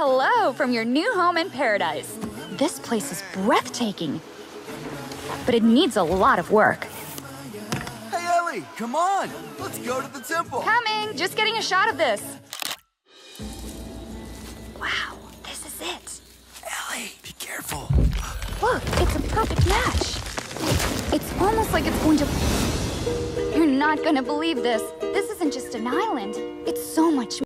Hello from your new home in paradise. This place is breathtaking, but it needs a lot of work. Hey, Ellie, come on. Let's go to the temple. Coming, just getting a shot of this. Wow, this is it. Ellie, be careful. Look, it's a perfect match. It's almost like it's going to... You're not gonna believe this. This isn't just an island. It's so much more.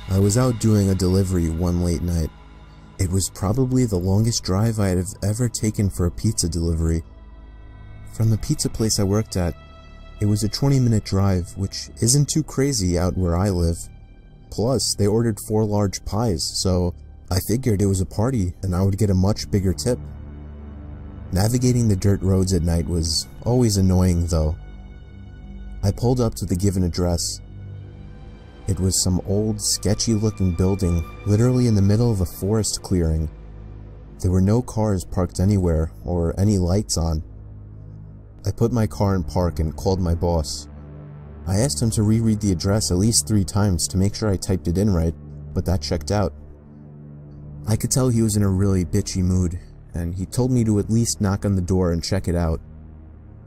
I was out doing a delivery one late night. It was probably the longest drive I had ever taken for a pizza delivery. From the pizza place I worked at, it was a 20-minute drive, which isn't too crazy out where I live. Plus, they ordered 4 large pies, so I figured it was a party and I would get a much bigger tip. Navigating the dirt roads at night was always annoying though. I pulled up to the given address. It was some old, sketchy-looking building, literally in the middle of a forest clearing. There were no cars parked anywhere, or any lights on. I put my car in park and called my boss. I asked him to reread the address at least 3 times to make sure I typed it in right, but that checked out. I could tell he was in a really bitchy mood, and he told me to at least knock on the door and check it out.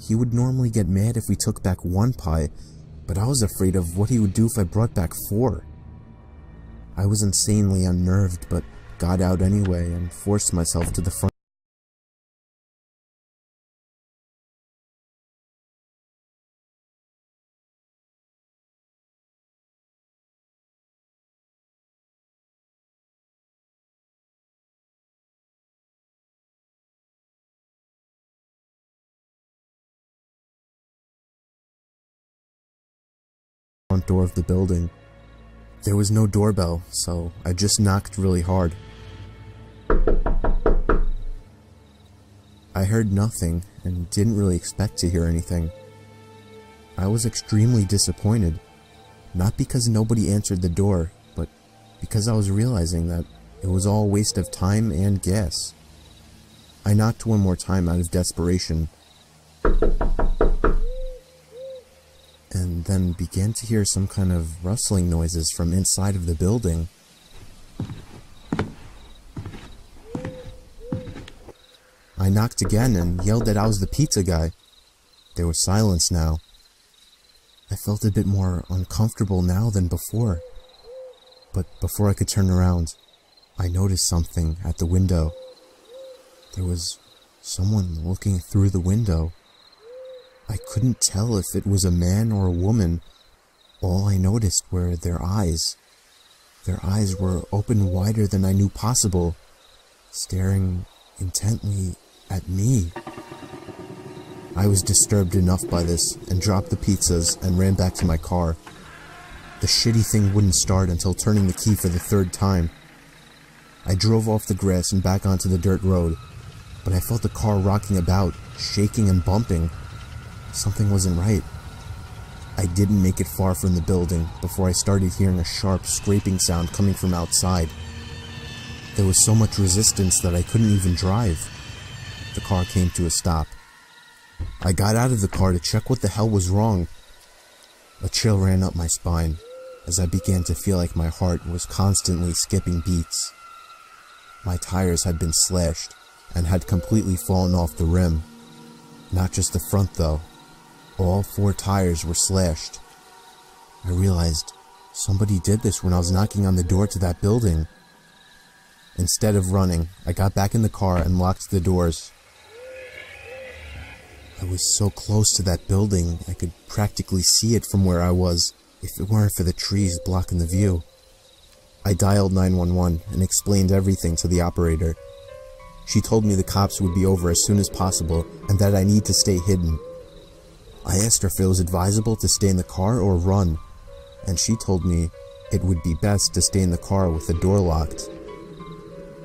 He would normally get mad if we took back 1 pie, but I was afraid of what he would do if I brought back 4. I was insanely unnerved, but got out anyway and forced myself to the front door of the building. There was no doorbell, so I just knocked really hard. I heard nothing and didn't really expect to hear anything. I was extremely disappointed, not because nobody answered the door, but because I was realizing that it was all a waste of time and gas. I knocked one more time out of desperation, and then began to hear some kind of rustling noises from inside of the building. I knocked again and yelled that I was the pizza guy. There was silence now. I felt a bit more uncomfortable now than before. But before I could turn around, I noticed something at the window. There was someone looking through the window. I couldn't tell if it was a man or a woman. All I noticed were their eyes. Their eyes were open wider than I knew possible, staring intently at me. I was disturbed enough by this and dropped the pizzas and ran back to my car. The shitty thing wouldn't start until turning the key for the 3rd time. I drove off the grass and back onto the dirt road, but I felt the car rocking about, shaking and bumping. Something wasn't right. I didn't make it far from the building before I started hearing a sharp scraping sound coming from outside. There was so much resistance that I couldn't even drive. The car came to a stop. I got out of the car to check what the hell was wrong. A chill ran up my spine as I began to feel like my heart was constantly skipping beats. My tires had been slashed and had completely fallen off the rim. Not just the front though. All 4 tires were slashed. I realized somebody did this when I was knocking on the door to that building. Instead of running, I got back in the car and locked the doors. I was so close to that building, I could practically see it from where I was, if it weren't for the trees blocking the view. I dialed 911 and explained everything to the operator. She told me the cops would be over as soon as possible and that I need to stay hidden. I asked her if it was advisable to stay in the car or run, and she told me it would be best to stay in the car with the door locked.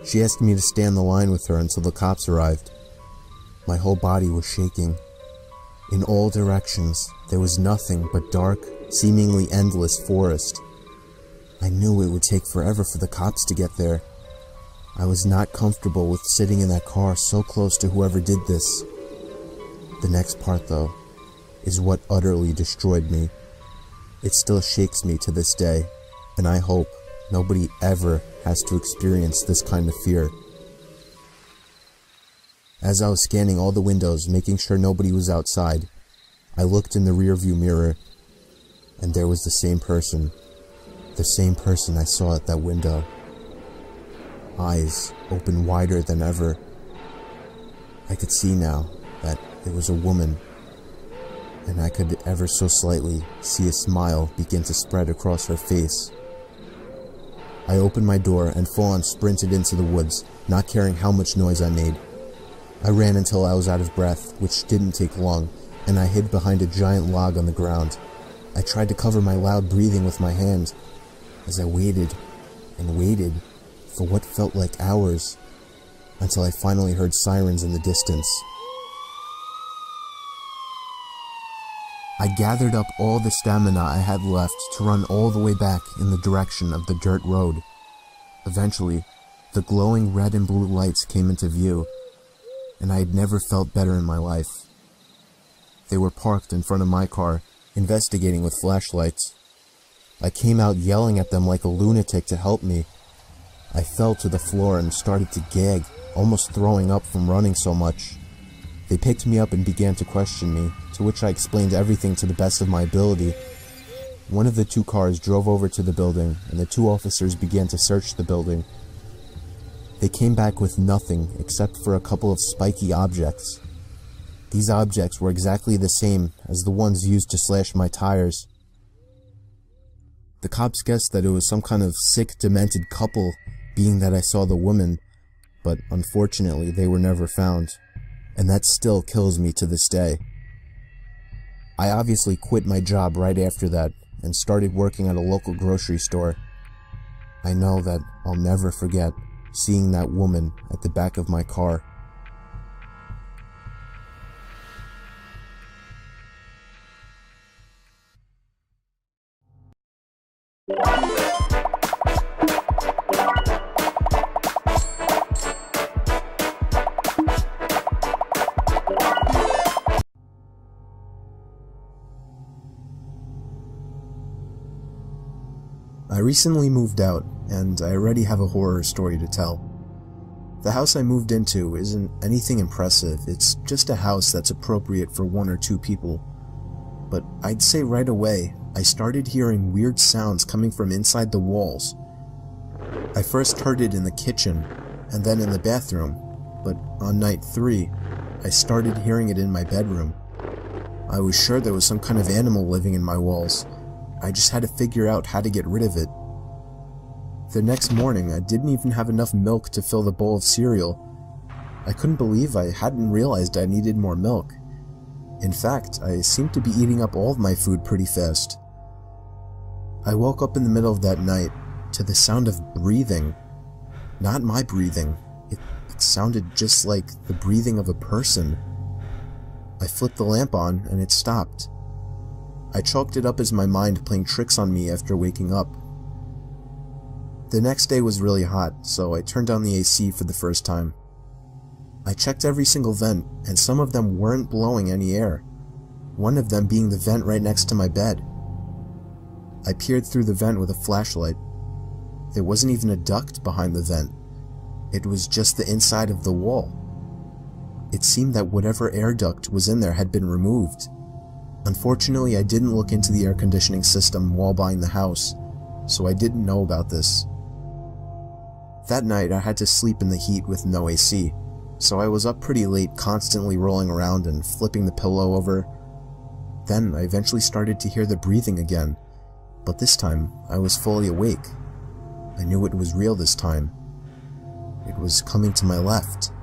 She asked me to stay on the line with her until the cops arrived. My whole body was shaking. In all directions, there was nothing but dark, seemingly endless forest. I knew it would take forever for the cops to get there. I was not comfortable with sitting in that car so close to whoever did this. The next part, though, is what utterly destroyed me. It still shakes me to this day, and I hope nobody ever has to experience this kind of fear. As I was scanning all the windows, making sure nobody was outside, I looked in the rearview mirror, and there was the same person I saw at that window. Eyes open wider than ever. I could see now that it was a woman, and I could ever so slightly see a smile begin to spread across her face. I opened my door and full-on sprinted into the woods, not caring how much noise I made. I ran until I was out of breath, which didn't take long, and I hid behind a giant log on the ground. I tried to cover my loud breathing with my hand, as I waited and waited for what felt like hours, until I finally heard sirens in the distance. I gathered up all the stamina I had left to run all the way back in the direction of the dirt road. Eventually, the glowing red and blue lights came into view, and I had never felt better in my life. They were parked in front of my car, investigating with flashlights. I came out yelling at them like a lunatic to help me. I fell to the floor and started to gag, almost throwing up from running so much. They picked me up and began to question me, to which I explained everything to the best of my ability. One of the two cars drove over to the building, and the two officers began to search the building. They came back with nothing except for a couple of spiky objects. These objects were exactly the same as the ones used to slash my tires. The cops guessed that it was some kind of sick, demented couple, being that I saw the woman, but unfortunately they were never found, and that still kills me to this day. I obviously quit my job right after that and started working at a local grocery store. I know that I'll never forget seeing that woman at the back of my car. I recently moved out, and I already have a horror story to tell. The house I moved into isn't anything impressive, it's just a house that's appropriate for one or two people. But I'd say right away, I started hearing weird sounds coming from inside the walls. I first heard it in the kitchen, and then in the bathroom, but on night 3, I started hearing it in my bedroom. I was sure there was some kind of animal living in my walls. I just had to figure out how to get rid of it. The next morning, I didn't even have enough milk to fill the bowl of cereal. I couldn't believe I hadn't realized I needed more milk. In fact, I seemed to be eating up all of my food pretty fast. I woke up in the middle of that night to the sound of breathing. Not my breathing. It sounded just like the breathing of a person. I flipped the lamp on and it stopped. I chalked it up as my mind playing tricks on me after waking up. The next day was really hot, so I turned on the AC for the first time. I checked every single vent, and some of them weren't blowing any air, one of them being the vent right next to my bed. I peered through the vent with a flashlight. There wasn't even a duct behind the vent. It was just the inside of the wall. It seemed that whatever air duct was in there had been removed. Unfortunately, I didn't look into the air conditioning system while buying the house, so I didn't know about this. That night, I had to sleep in the heat with no AC, so I was up pretty late, constantly rolling around and flipping the pillow over. Then, I eventually started to hear the breathing again, but this time, I was fully awake. I knew it was real this time. It was coming to my left.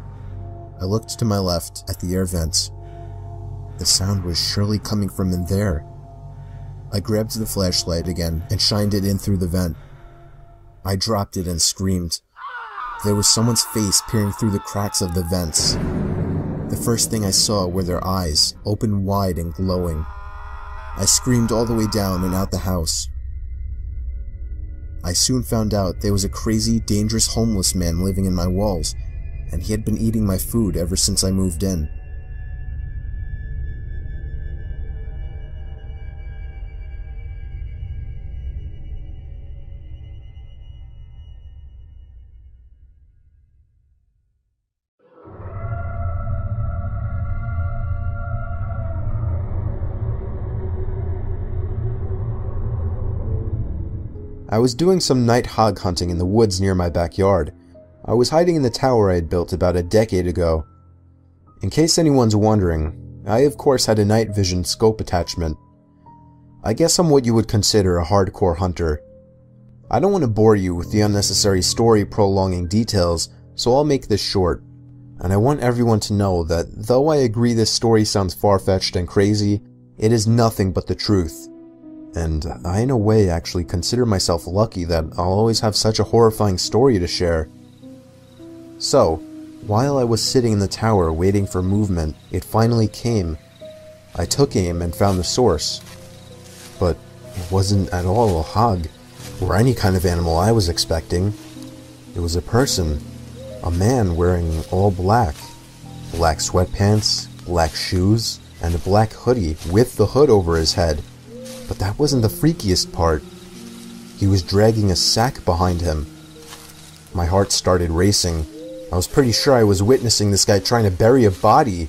I looked to my left at the air vents. The sound was surely coming from in there. I grabbed the flashlight again and shined it in through the vent. I dropped it and screamed. There was someone's face peering through the cracks of the vents. The first thing I saw were their eyes, open wide and glowing. I screamed all the way down and out the house. I soon found out there was a crazy, dangerous homeless man living in my walls, and he had been eating my food ever since I moved in. I was doing some night hog hunting in the woods near my backyard. I was hiding in the tower I had built about a decade ago. In case anyone's wondering, I of course had a night vision scope attachment. I guess I'm what you would consider a hardcore hunter. I don't want to bore you with the unnecessary story prolonging details, so I'll make this short. And I want everyone to know that though I agree this story sounds far-fetched and crazy, it is nothing but the truth. And I in a way actually consider myself lucky that I'll always have such a horrifying story to share. So, while I was sitting in the tower waiting for movement, it finally came. I took aim and found the source. But it wasn't at all a hog, or any kind of animal I was expecting. It was a person, a man wearing all black. Black sweatpants, black shoes, and a black hoodie with the hood over his head. But that wasn't the freakiest part. He was dragging a sack behind him. My heart started racing. I was pretty sure I was witnessing this guy trying to bury a body.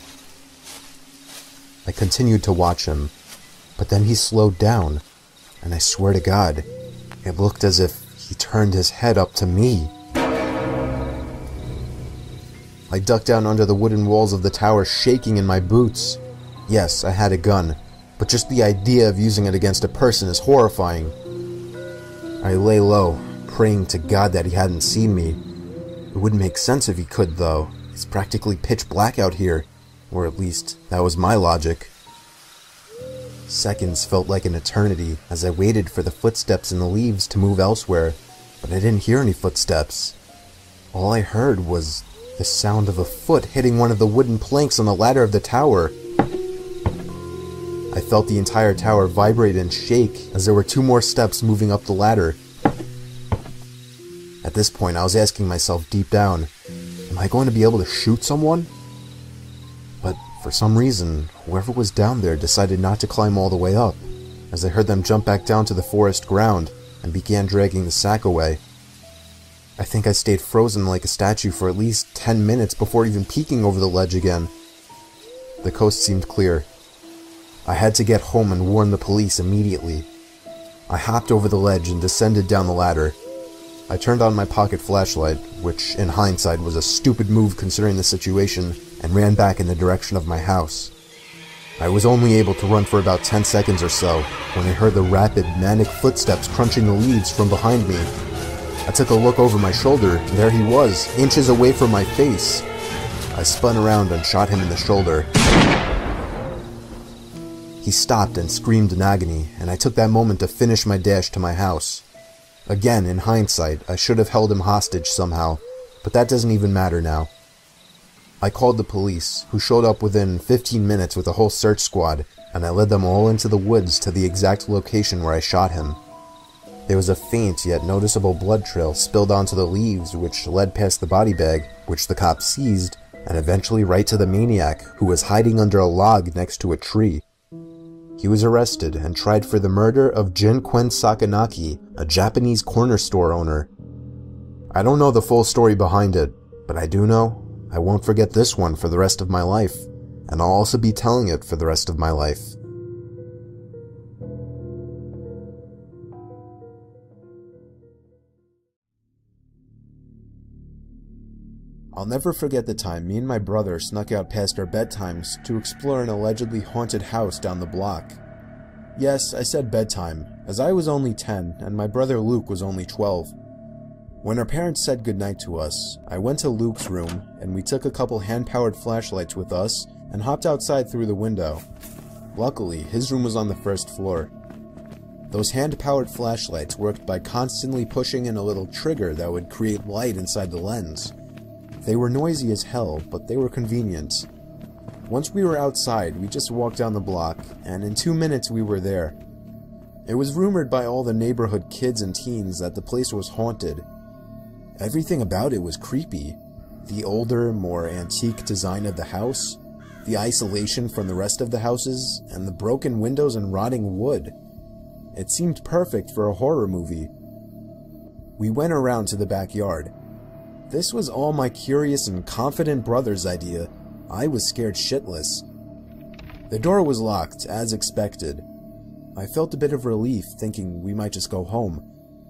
I continued to watch him, but then he slowed down, and I swear to God, it looked as if he turned his head up to me. I ducked down under the wooden walls of the tower, shaking in my boots. Yes, I had a gun, but just the idea of using it against a person is horrifying. I lay low, praying to God that he hadn't seen me. It wouldn't make sense if he could, though. It's practically pitch black out here, or at least that was my logic. Seconds felt like an eternity as I waited for the footsteps in the leaves to move elsewhere, but I didn't hear any footsteps. All I heard was the sound of a foot hitting one of the wooden planks on the ladder of the tower. I felt the entire tower vibrate and shake as there were 2 more steps moving up the ladder. At this point, I was asking myself deep down, am I going to be able to shoot someone? But for some reason, whoever was down there decided not to climb all the way up, as I heard them jump back down to the forest ground and began dragging the sack away. I think I stayed frozen like a statue for at least 10 minutes before even peeking over the ledge again. The coast seemed clear. I had to get home and warn the police immediately. I hopped over the ledge and descended down the ladder. I turned on my pocket flashlight, which in hindsight was a stupid move considering the situation, and ran back in the direction of my house. I was only able to run for about 10 seconds or so when I heard the rapid, manic footsteps crunching the leaves from behind me. I took a look over my shoulder, and there he was, inches away from my face. I spun around and shot him in the shoulder. He stopped and screamed in agony, and I took that moment to finish my dash to my house. Again, in hindsight, I should have held him hostage somehow, but that doesn't even matter now. I called the police, who showed up within 15 minutes with a whole search squad, and I led them all into the woods to the exact location where I shot him. There was a faint yet noticeable blood trail spilled onto the leaves which led past the body bag, which the cops seized, and eventually right to the maniac, who was hiding under a log next to a tree. He was arrested and tried for the murder of Jin-Quen Sakanaki, a Japanese corner store owner. I don't know the full story behind it, but I do know I won't forget this one for the rest of my life, and I'll also be telling it for the rest of my life. I'll never forget the time me and my brother snuck out past our bedtimes to explore an allegedly haunted house down the block. Yes, I said bedtime, as I was only 10 and my brother Luke was only 12. When our parents said goodnight to us, I went to Luke's room and we took a couple hand-powered flashlights with us and hopped outside through the window. Luckily, his room was on the first floor. Those hand-powered flashlights worked by constantly pushing in a little trigger that would create light inside the lens. They were noisy as hell, but they were convenient. Once we were outside, we just walked down the block, and in 2 minutes we were there. It was rumored by all the neighborhood kids and teens that the place was haunted. Everything about it was creepy. The older, more antique design of the house, the isolation from the rest of the houses, and the broken windows and rotting wood. It seemed perfect for a horror movie. We went around to the backyard. This was all my curious and confident brother's idea. I was scared shitless. The door was locked, as expected. I felt a bit of relief, thinking we might just go home,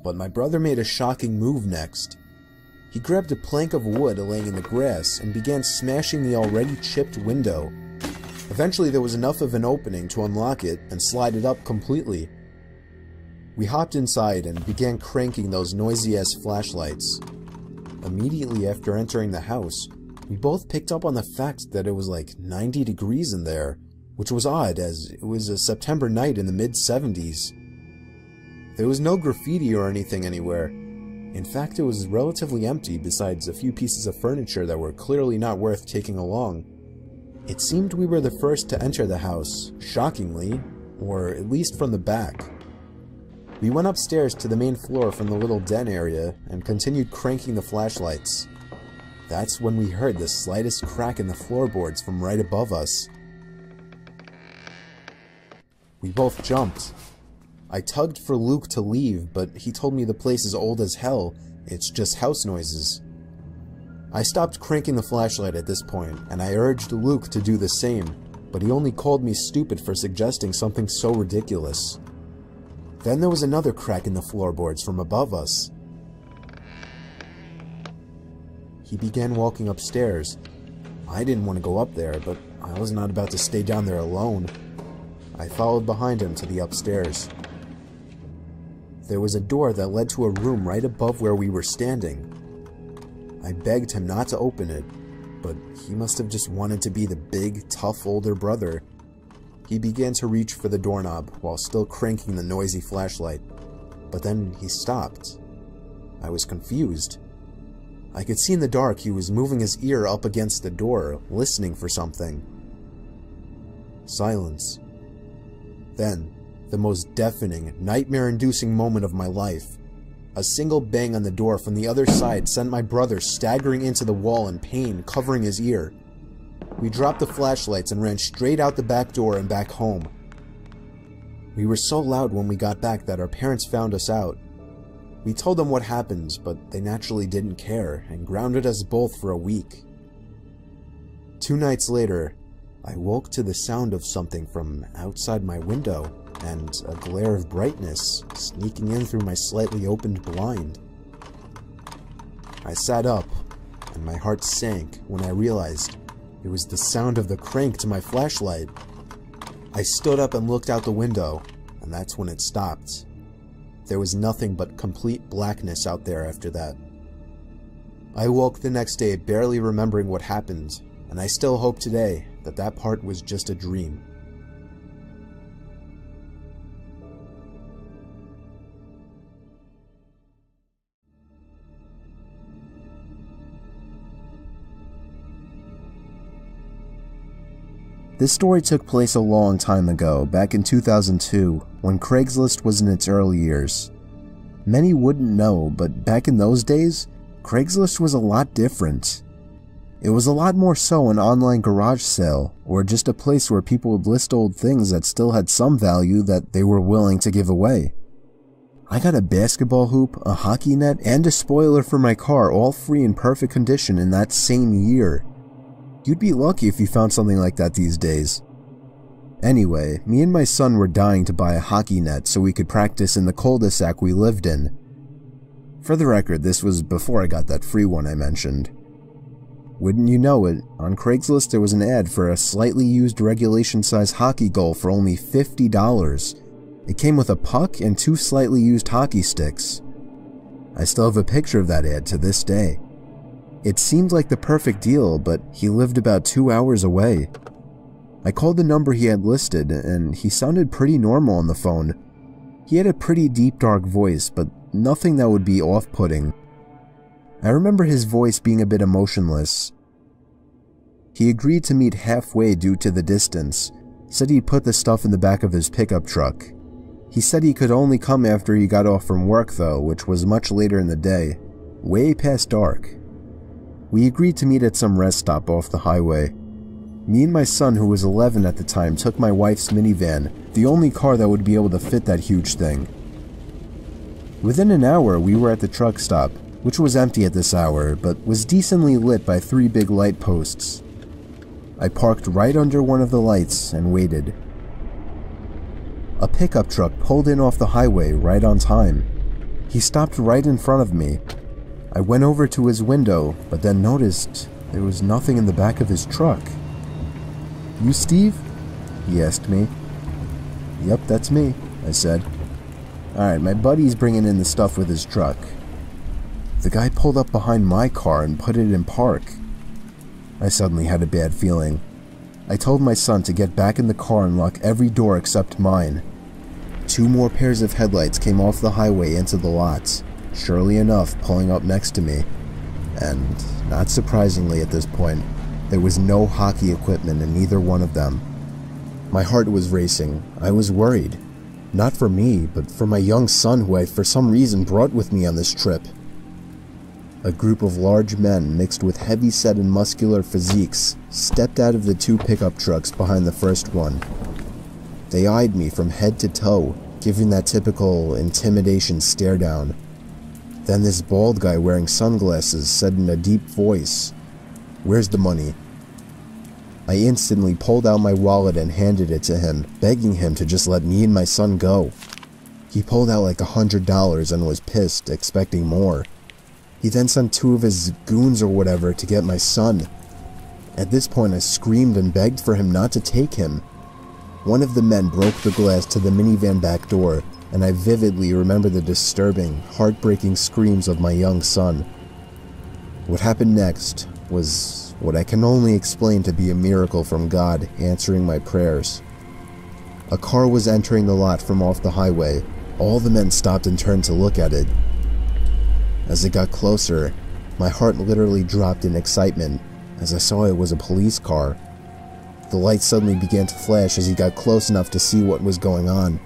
but my brother made a shocking move next. He grabbed a plank of wood laying in the grass and began smashing the already chipped window. Eventually there was enough of an opening to unlock it and slide it up completely. We hopped inside and began cranking those noisy-ass flashlights. Immediately after entering the house, we both picked up on the fact that it was like 90 degrees in there, which was odd as it was a September night in the mid-70s. There was no graffiti or anything anywhere. In fact, it was relatively empty besides a few pieces of furniture that were clearly not worth taking along. It seemed we were the first to enter the house, shockingly, or at least from the back. We went upstairs to the main floor from the little den area and continued cranking the flashlights. That's when we heard the slightest crack in the floorboards from right above us. We both jumped. I tugged for Luke to leave, but he told me the place is old as hell, it's just house noises. I stopped cranking the flashlight at this point, and I urged Luke to do the same, but he only called me stupid for suggesting something so ridiculous. Then there was another crack in the floorboards from above us. He began walking upstairs. I didn't want to go up there, but I was not about to stay down there alone. I followed behind him to the upstairs. There was a door that led to a room right above where we were standing. I begged him not to open it, but he must have just wanted to be the big, tough older brother. He began to reach for the doorknob while still cranking the noisy flashlight, but then he stopped. I was confused. I could see in the dark he was moving his ear up against the door, listening for something. Silence. Then, the most deafening, nightmare-inducing moment of my life. A single bang on the door from the other side sent my brother staggering into the wall in pain, covering his ear. We dropped the flashlights and ran straight out the back door and back home. We were so loud when we got back that our parents found us out. We told them what happened, but they naturally didn't care and grounded us both for a week. 2 nights later, I woke to the sound of something from outside my window and a glare of brightness sneaking in through my slightly opened blind. I sat up, and my heart sank when I realized it was the sound of the crank to my flashlight. I stood up and looked out the window, and that's when it stopped. There was nothing but complete blackness out there after that. I woke the next day barely remembering what happened, and I still hope today that that part was just a dream. This story took place a long time ago, back in 2002, when Craigslist was in its early years. Many wouldn't know, but back in those days, Craigslist was a lot different. It was a lot more so an online garage sale, or just a place where people would list old things that still had some value that they were willing to give away. I got a basketball hoop, a hockey net, and a spoiler for my car, all free in perfect condition in that same year. You'd be lucky if you found something like that these days. Anyway, me and my son were dying to buy a hockey net so we could practice in the cul-de-sac we lived in. For the record, this was before I got that free one I mentioned. Wouldn't you know it, on Craigslist there was an ad for a slightly used regulation-size hockey goal for only $50. It came with a puck and 2 slightly used hockey sticks. I still have a picture of that ad to this day. It seemed like the perfect deal, but he lived about 2 hours away. I called the number he had listed, and he sounded pretty normal on the phone. He had a pretty deep, dark voice, but nothing that would be off-putting. I remember his voice being a bit emotionless. He agreed to meet halfway due to the distance, said he'd put the stuff in the back of his pickup truck. He said he could only come after he got off from work though, which was much later in the day, way past dark. We agreed to meet at some rest stop off the highway. Me and my son, who was 11 at the time, took my wife's minivan, the only car that would be able to fit that huge thing. Within an hour, we were at the truck stop, which was empty at this hour, but was decently lit by 3 big light posts. I parked right under one of the lights and waited. A pickup truck pulled in off the highway right on time. He stopped right in front of me. I went over to his window, but then noticed there was nothing in the back of his truck. "You Steve?" he asked me. "Yep, that's me," I said. "Alright, my buddy's bringing in the stuff with his truck." The guy pulled up behind my car and put it in park. I suddenly had a bad feeling. I told my son to get back in the car and lock every door except mine. 2 more pairs of headlights came off the highway into the lots, surely enough pulling up next to me. And, not surprisingly at this point, there was no hockey equipment in either one of them. My heart was racing. I was worried. Not for me, but for my young son who I for some reason brought with me on this trip. A group of large men mixed with heavy-set and muscular physiques stepped out of the 2 pickup trucks behind the first one. They eyed me from head to toe, giving that typical intimidation stare down. Then this bald guy wearing sunglasses said in a deep voice, "Where's the money?" I instantly pulled out my wallet and handed it to him, begging him to just let me and my son go. He pulled out like $100 and was pissed, expecting more. He then sent 2 of his goons or whatever to get my son. At this point I screamed and begged for him not to take him. One of the men broke the glass to the minivan back door, and I vividly remember the disturbing, heartbreaking screams of my young son. What happened next was what I can only explain to be a miracle from God answering my prayers. A car was entering the lot from off the highway. All the men stopped and turned to look at it. As it got closer, my heart literally dropped in excitement as I saw it was a police car. The lights suddenly began to flash as he got close enough to see what was going on.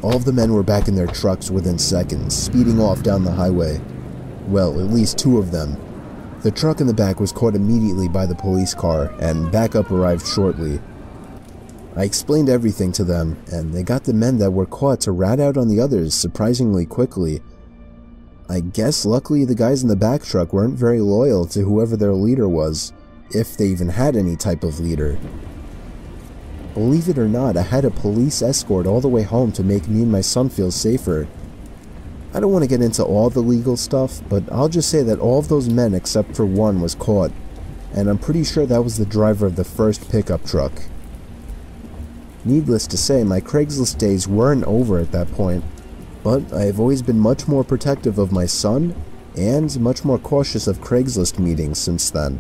All of the men were back in their trucks within seconds, speeding off down the highway. Well, at least 2 of them. The truck in the back was caught immediately by the police car, and backup arrived shortly. I explained everything to them, and they got the men that were caught to rat out on the others surprisingly quickly. I guess luckily the guys in the back truck weren't very loyal to whoever their leader was, if they even had any type of leader. Believe it or not, I had a police escort all the way home to make me and my son feel safer. I don't want to get into all the legal stuff, but I'll just say that all of those men except for one was caught, and I'm pretty sure that was the driver of the first pickup truck. Needless to say, my Craigslist days weren't over at that point, but I have always been much more protective of my son, and much more cautious of Craigslist meetings since then.